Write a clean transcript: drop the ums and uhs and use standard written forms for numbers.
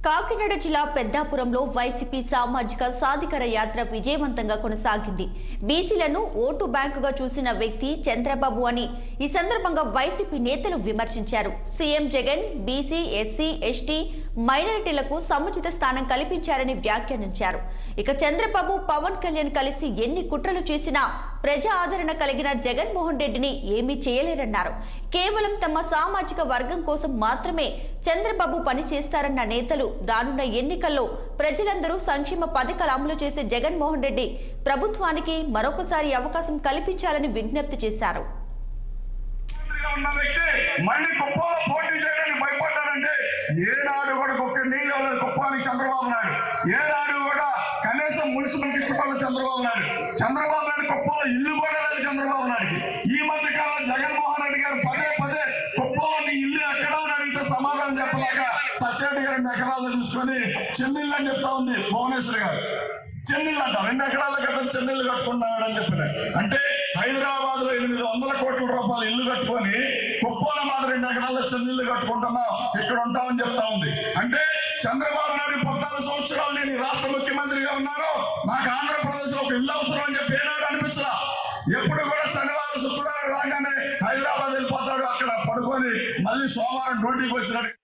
కాకినాడ జిల్లా పెద్దాపురంలో వైసీపీ సామాజిక సాధికార యాత్ర విజయవంతంగా కొనసాగింది. బీసీలను ఓటు బ్యాంకుగా చూసిన వ్యక్తి చంద్రబాబు అని ఈ సందర్భంగా వైసీపీ నేతలు విమర్శించారు. CM Jagan BC, SC, ST, మైనారిటీలకు సముచిత స్థానం కల్పించారని వ్యాఖ్యానించారు. ఇక చంద్రబాబు, పవన్ కళ్యాణ్ కలిసి ఎన్ని కుట్రలు చేసినా ప్రజా ఆదరణ కలిగిన జగన్మోహన్ రెడ్డిని ఏమీ చేయలేరన్నారు. కేవలం తమ సామాజిక వర్గం కోసం మాత్రమే చంద్రబాబు పని చేస్తారన్న నేతలు రానున్న ఎన్నికల్లో ప్రజలందరూ సంక్షేమ పథకాలు అమలు చేసే జగన్మోహన్ రెడ్డి ప్రభుత్వానికి మరొకసారి అవకాశం కల్పించాలని విజ్ఞప్తి చేశారు. చంద్రబాబు నాయుడు కుప్పలో ఇల్లు కూడా లేదు. చంద్రబాబు నాయుడికి ఈ మధ్య కాలంలో జగన్మోహన్ రెడ్డి గారు పదే కుప్పలో ఇల్లు ఎక్కడా అని అడిగితే సమాధానం చెప్పలేక సత్యరెడ్డి గారు 2 ఎకరాలు చూసుకొని చెన్నీళ్ళు అని చెప్తా ఉంది భువనేశ్వర్ గారు. చెన్నీళ్ళు అంట 2 ఎకరాల కట్ట చెన్నీళ్ళు కట్టుకున్నాడు అని చెప్పిన అంటే హైదరాబాద్ లో 800 కోట్ల రూపాయలు ఇల్లు కట్టుకొని కుప్పలో మాత్రం 2 ఎకరాల చెన్నీళ్ళు కట్టుకుంటున్నాం, ఇక్కడ ఉంటామని చెప్తా ఉంది. అంటే చంద్రబాబు నాయుడు 14 సంవత్సరాలు నేను రాష్ట్ర ముఖ్యమంత్రిగా ఉన్నాను, నాకు ఆంధ్రప్రదేశ్ లో ఒక ఇల్లు అవసరం అని చెప్పి ఏనాడు అనిపించలా. ఎప్పుడు కూడా శనివారం శుక్రవారం రాగానే హైదరాబాద్ వెళ్ళిపోతాడు, అక్కడ పడుకొని మళ్ళీ సోమవారం డ్యూటీకి వచ్చినట్టు